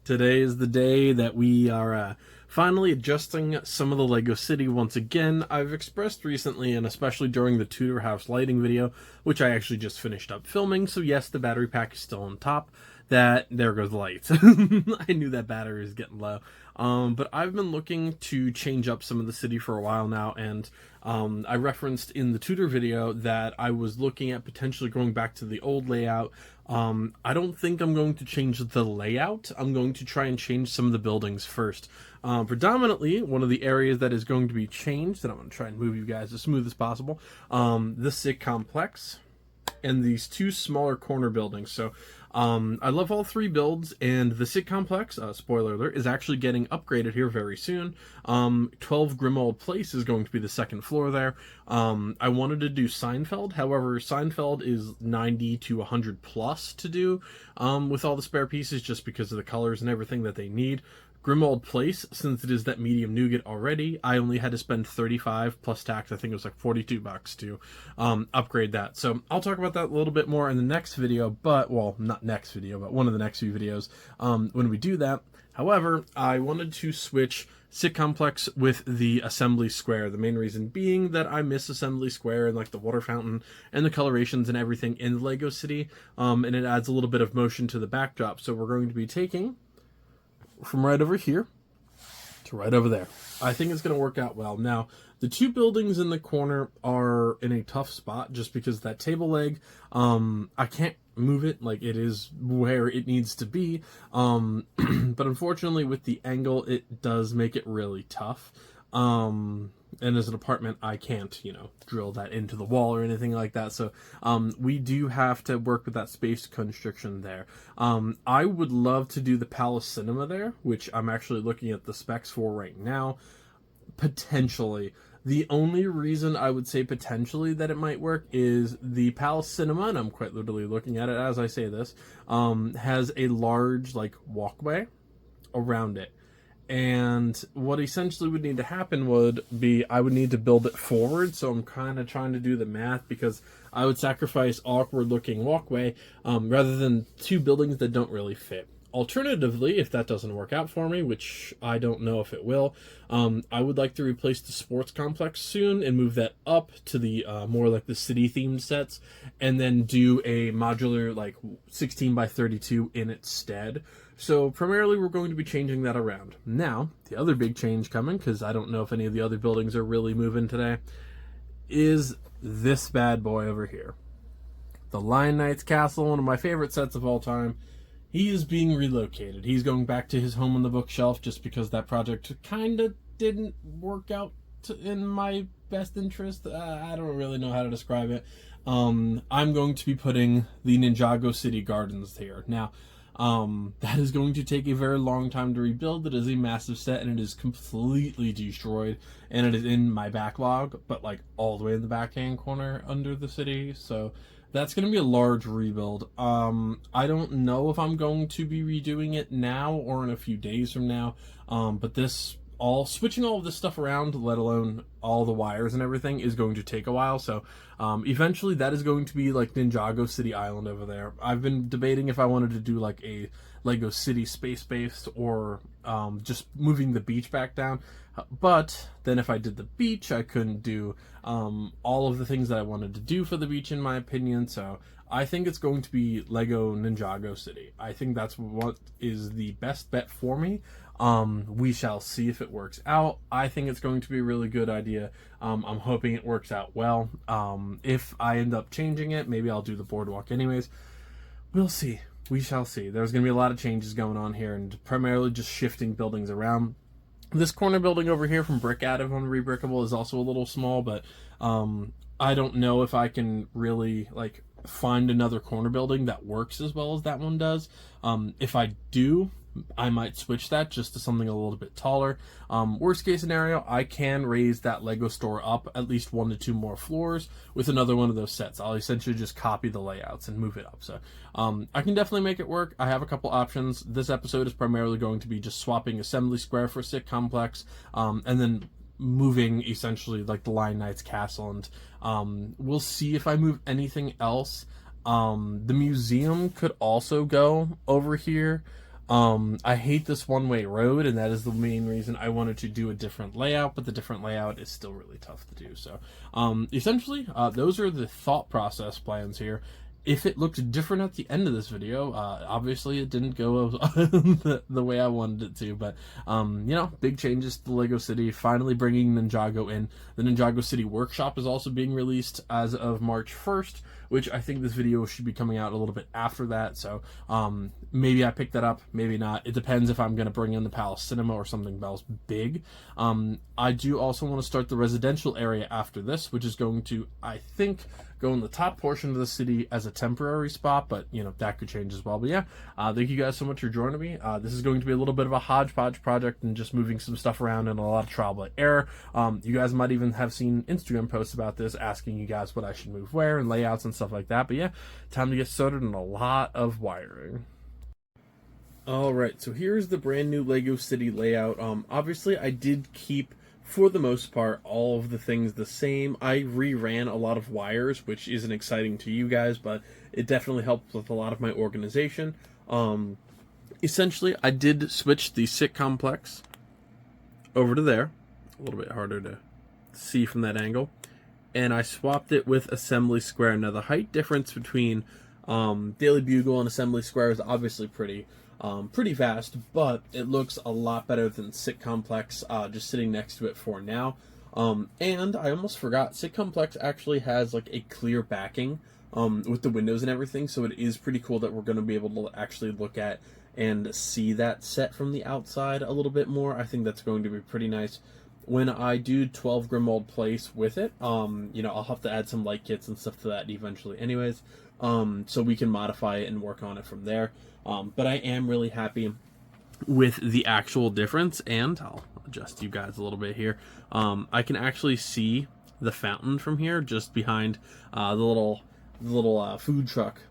Today is the day that we are finally adjusting some of the LEGO City once again. I've expressed recently, and especially during the Tudor House lighting video, which I actually just finished up filming, so yes, the battery pack is still on top, that there goes the lights. I knew that battery was getting low. But I've been looking to change up some of the city for a while now, and I referenced in the Tudor video that I was looking at potentially going back to the old layout. I don't think I'm going to change the layout. I'm going to try and change some of the buildings first. Predominantly, one of the areas that is going to be changed, and I'm going to try and move you guys as smooth as possible, the SIG complex and these two smaller corner buildings. So I love all three builds, and the SIG complex, spoiler alert, is actually getting upgraded here very soon. 12 Grimmauld Place is going to be the second floor there. I wanted to do Seinfeld, however, Seinfeld is 90 to 100 plus to do with all the spare pieces, just because of the colors and everything that they need. Grimmauld Place, since it is that medium nougat already, I only had to spend 35 plus tax. I think it was like 42 bucks to upgrade that. So I'll talk about that a little bit more in the next video, but, well, not next video, but one of the next few videos when we do that. However, I wanted to switch SIG complex with the Assembly Square. The main reason being that I miss Assembly Square and like the water fountain and the colorations and everything in the LEGO City, and it adds a little bit of motion to the backdrop. So we're going to be taking from right over here to right over there. I think it's going to work out well. Now, the two buildings in the corner are in a tough spot just because that table leg, I can't move it, like it is where it needs to be. But unfortunately with the angle, it does make it really tough. And as an apartment, I can't, drill that into the wall or anything like that. So we do have to work with that space constriction there. I would love to do the Palace Cinema there, which I'm actually looking at the specs for right now. Potentially. The only reason I would say potentially that it might work is the Palace Cinema, and I'm quite literally looking at it as I say this, has a large, walkway around it. And what essentially would need to happen would be I would need to build it forward. So I'm kind of trying to do the math because I would sacrifice awkward looking walkway rather than two buildings that don't really fit. Alternatively, if that doesn't work out for me, which I don't know if it will, I would like to replace the sports complex soon and move that up to the more like the city themed sets, and then do a modular 16 by 32 in its stead. So primarily we're going to be changing that around. Now, the other big change coming, because I don't know if any of the other buildings are really moving today, is this bad boy over here. The Lion Knight's Castle, one of my favorite sets of all time. He is being relocated. He's going back to his home on the bookshelf just because that project kind of didn't work out in my best interest. I don't really know how to describe it. I'm going to be putting the Ninjago City Gardens here. Now, that is going to take a very long time to rebuild. It is a massive set, and it is completely destroyed, and it is in my backlog, but all the way in the backhand corner under the city. So that's going to be a large rebuild. I don't know if I'm going to be redoing it now or in a few days from now, but switching all of this stuff around, let alone all the wires and everything, is going to take a while. So eventually that is going to be like Ninjago City Island over there. I've been debating if I wanted to do a LEGO City space-based or just moving the beach back down. But then if I did the beach, I couldn't do all of the things that I wanted to do for the beach, in my opinion. So I think it's going to be LEGO Ninjago City. I think that's what is the best bet for me. We shall see if it works out. I think it's going to be a really good idea. I'm hoping it works out well. If I end up changing it, maybe I'll do the boardwalk anyways. We'll see. We shall see. There's going to be a lot of changes going on here, and primarily just shifting buildings around. This corner building over here from Brick Attic on Rebrickable is also a little small, but I don't know if I can really find another corner building that works as well as that one does. If I do, I might switch that just to something a little bit taller. Worst case scenario, I can raise that Lego store up at least 1 to 2 more floors with another one of those sets. I'll essentially just copy the layouts and move it up. So I can definitely make it work. I have a couple options. This episode is primarily going to be just swapping Assembly Square for SIG Complex, and then moving essentially the Lion Knight's Castle, and we'll see if I move anything else. The museum could also go over here. I hate this one-way road, and that is the main reason I wanted to do a different layout, but the different layout is still really tough to do. So, essentially, those are the thought process plans here. If it looked different at the end of this video, obviously it didn't go the way I wanted it to, but, you know, big changes to LEGO City, finally bringing Ninjago in. The Ninjago City Workshop is also being released as of March 1st, which I think this video should be coming out a little bit after that, so maybe I pick that up, maybe not. It depends if I'm going to bring in the Palace Cinema or something else big. I do also want to start the residential area after this, which is going to, I think, go in the top portion of the city as a temporary spot, but, you know, that could change as well. But yeah, thank you guys so much for joining me. This is going to be a little bit of a hodgepodge project and just moving some stuff around and a lot of trial by error. You guys might even have seen Instagram posts about this, asking you guys what I should move where and layouts and stuff like that. But yeah, time to get started on a lot of wiring. Alright, so here's the brand new LEGO City layout. Obviously, I did keep, for the most part, all of the things the same. I reran a lot of wires, which isn't exciting to you guys, but it definitely helped with a lot of my organization. Essentially, I did switch the SIT complex over to there. A little bit harder to see from that angle. And I swapped it with Assembly Square. Now, the height difference between Daily Bugle and Assembly Square is obviously pretty vast, but it looks a lot better than SIT Complex just sitting next to it for now. And I almost forgot, SIT Complex actually has like a clear backing with the windows and everything, so it is pretty cool that we're going to be able to actually look at and see that set from the outside a little bit more. I think that's going to be pretty nice. When I do 12 Grimwald Place with it, you know, I'll have to add some light kits and stuff to that eventually anyways, so we can modify it and work on it from there. But I am really happy with the actual difference, and I'll adjust you guys a little bit here. I can actually see the fountain from here, just behind the little food truck.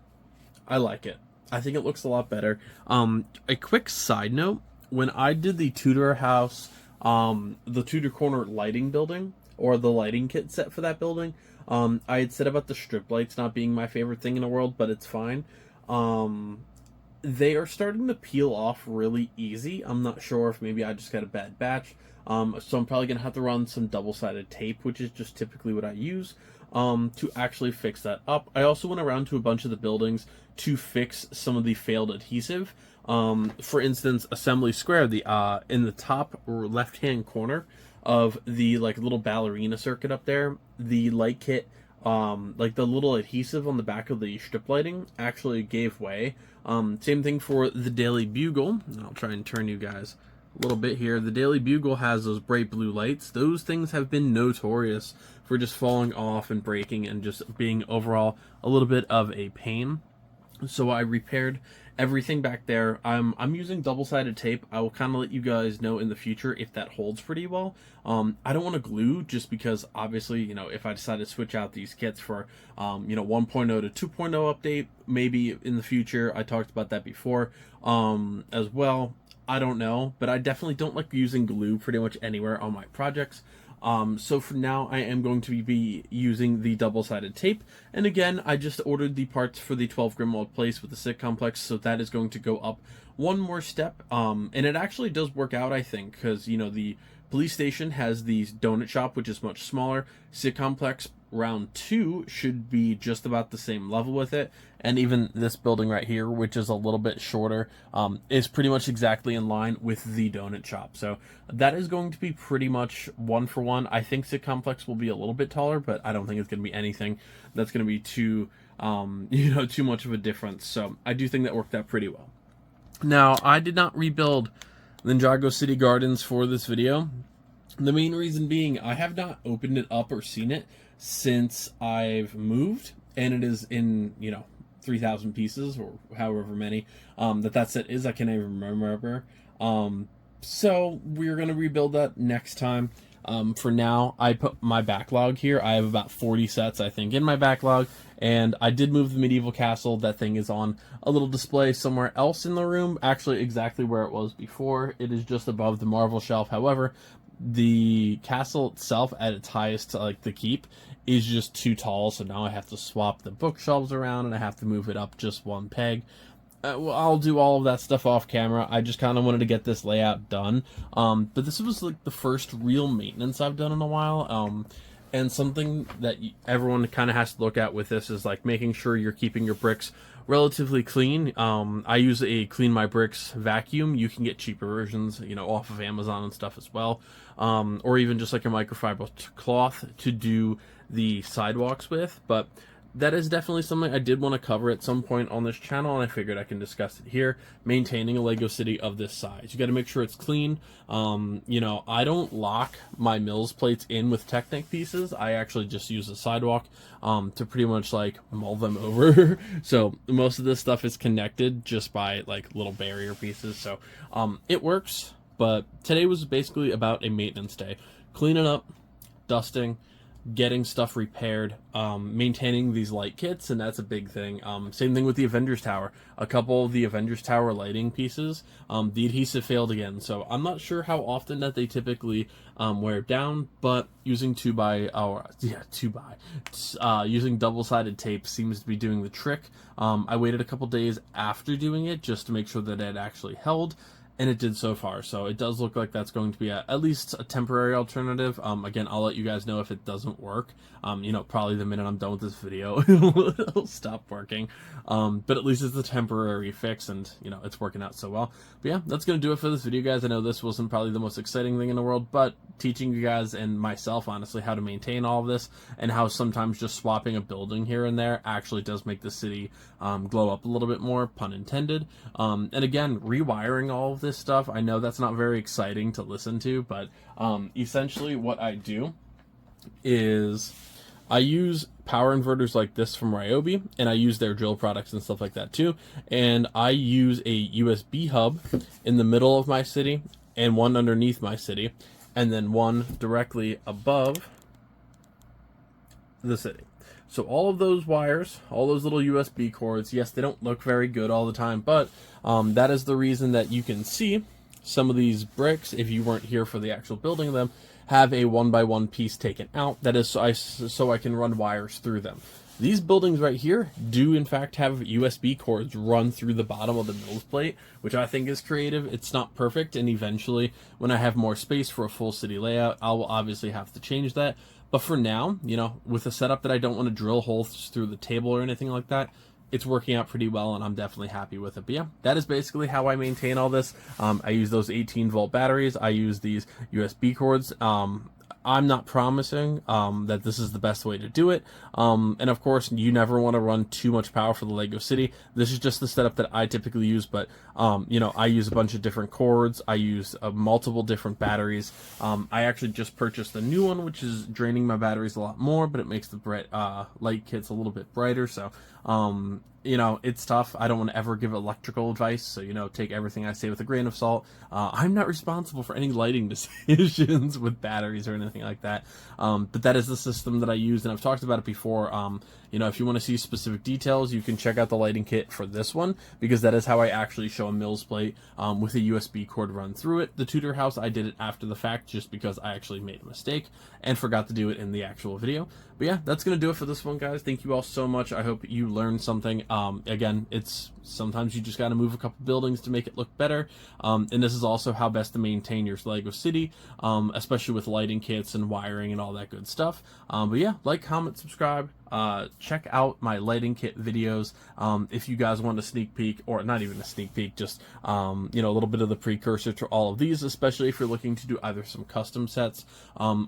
I like it. I think it looks a lot better. A quick side note, when I did the Tudor house, the Tudor Corner lighting building, or the lighting kit set for that building, I had said about the strip lights not being my favorite thing in the world, but it's fine. They are starting to peel off really easy. I'm not sure if maybe I just got a bad batch. So I'm probably going to have to run some double-sided tape, which is just typically what I use, to actually fix that up. I also went around to a bunch of the buildings to fix some of the failed adhesive. For instance, Assembly Square, the in the top left-hand corner of the like little ballerina circuit up there, the light kit, like the little adhesive on the back of the strip lighting actually gave way. Same thing for the Daily Bugle. I'll try and turn you guys a little bit here. The Daily Bugle has those bright blue lights. Those things have been notorious for just falling off and breaking and just being overall a little bit of a pain. So I repaired everything back there. I'm using double-sided tape. I will kind of let you guys know in the future if that holds pretty well. I don't want to glue, just because obviously, you know, if I decide to switch out these kits for, you know, 1.0 to 2.0 update, maybe in the future. I talked about that before as well. I don't know, but I definitely don't like using glue pretty much anywhere on my projects. So for now, I am going to be using the double-sided tape. And again, I just ordered the parts for the 12 Grimwald Place with the SIT complex, so that is going to go up one more step. And it actually does work out, I think, because, you know, the police station has the donut shop, which is much smaller. SIT complex round 2 should be just about the same level with it, and even this building right here, which is a little bit shorter, is pretty much exactly in line with the donut shop. So that is going to be pretty much one for one. I think SIT complex will be a little bit taller, but I don't think it's going to be anything that's going to be too you know, too much of a difference. So I do think that worked out pretty well. Now, I did not rebuild Ninjago City Gardens for this video. The main reason being, I have not opened it up or seen it since I've moved, and it is in, you know, 3,000 pieces, or however many that set is. I can't even remember. So we're going to rebuild that next time. For now, I put my backlog here. I have about 40 sets, I think, in my backlog, and I did move the medieval castle. That thing is on a little display somewhere else in the room, actually exactly where it was before. It is just above the Marvel shelf. However, the castle itself at its highest, like the keep, is just too tall, so now I have to swap the bookshelves around and I have to move it up just one peg. Well, I'll do all of that stuff off camera. I just kind of wanted to get this layout done. But this was like the first real maintenance I've done in a while. And something that everyone kind of has to look at with this is like making sure you're keeping your bricks relatively clean. I use a Clean My Bricks vacuum. You can get cheaper versions, off of Amazon and stuff as well. Or even just like a microfiber cloth to do the sidewalks with. But that is definitely something I did want to cover at some point on this channel, and I figured I can discuss it here. Maintaining a Lego city of this size, you got to make sure it's clean. I don't lock my Mills plates in with Technic pieces. I actually just use a sidewalk to pretty much like mull them over. So most of this stuff is connected just by like little barrier pieces. So it works. But today was basically about a maintenance day, cleaning up, dusting, getting stuff repaired, maintaining these light kits, and that's a big thing. Same thing with the Avengers Tower. A couple of the Avengers Tower lighting pieces, the adhesive failed again, so I'm not sure how often that they typically wear down, but using using double-sided tape seems to be doing the trick. I waited a couple days after doing it just to make sure that it actually held, and it did so far. So it does look like that's going to be at least a temporary alternative. Again, I'll let you guys know if it doesn't work. Probably the minute I'm done with this video, it'll stop working. But at least it's a temporary fix, and it's working out so well. But yeah, that's going to do it for this video, guys. I know this wasn't probably the most exciting thing in the world, but teaching you guys and myself, honestly, how to maintain all of this, and how sometimes just swapping a building here and there actually does make the city glow up a little bit more, pun intended. And again, rewiring all of this stuff, I know that's not very exciting to listen to, but essentially what I do is I use power inverters like this from Ryobi, and I use their drill products and stuff like that too, and I use a USB hub in the middle of my city and one underneath my city, and then one directly above the city. So all of those wires, all those little USB cords, yes, they don't look very good all the time, but that is the reason that you can see some of these bricks, if you weren't here for the actual building of them, have a 1x1 piece taken out. That is so I can run wires through them. These buildings right here do in fact have USB cords run through the bottom of the Mills plate, which I think is creative. It's not perfect, and eventually when I have more space for a full city layout, I will obviously have to change that. But for now, with a setup that I don't want to drill holes through the table or anything like that, it's working out pretty well, and I'm definitely happy with it. But yeah, that is basically how I maintain all this. I use those 18-volt batteries. I use these USB cords. I'm not promising that this is the best way to do it. And of course, you never want to run too much power for the Lego City. This is just the setup that I typically use, but I use a bunch of different cords. I use multiple different batteries. I actually just purchased a new one, which is draining my batteries a lot more, but it makes the light kits a little bit brighter. So it's tough. I don't want to ever give electrical advice, so take everything I say with a grain of salt. I'm not responsible for any lighting decisions with batteries or anything like that, but that is the system that I use, and I've talked about it before. If you want to see specific details, you can check out the lighting kit for this one, because that is how I actually show a Mills plate with a USB cord run through it. The Tudor house, I did it after the fact just because I actually made a mistake and forgot to do it in the actual video. But yeah, that's going to do it for this one, guys. Thank you all so much. I hope you learned something. Again, it's sometimes you just got to move a couple buildings to make it look better. And this is also how best to maintain your Lego City, especially with lighting kits and wiring and all that good stuff. But yeah, like, comment, subscribe. Check out my lighting kit videos if you guys want a sneak peek, or not even a sneak peek, just a little bit of the precursor to all of these, especially if you're looking to do either some custom sets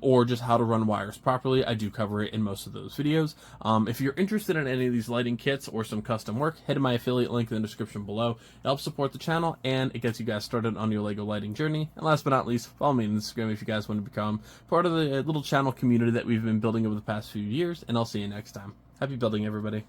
or just how to run wires properly. I do cover it in most of those videos. If you're interested in any of these lighting kits or some custom work, head to my affiliate link in the description below. It helps support the channel, and it gets you guys started on your Lego lighting journey. And last but not least, follow me on Instagram if you guys want to become part of the little channel community that we've been building over the past few years, and I'll see you next time. Happy building, everybody.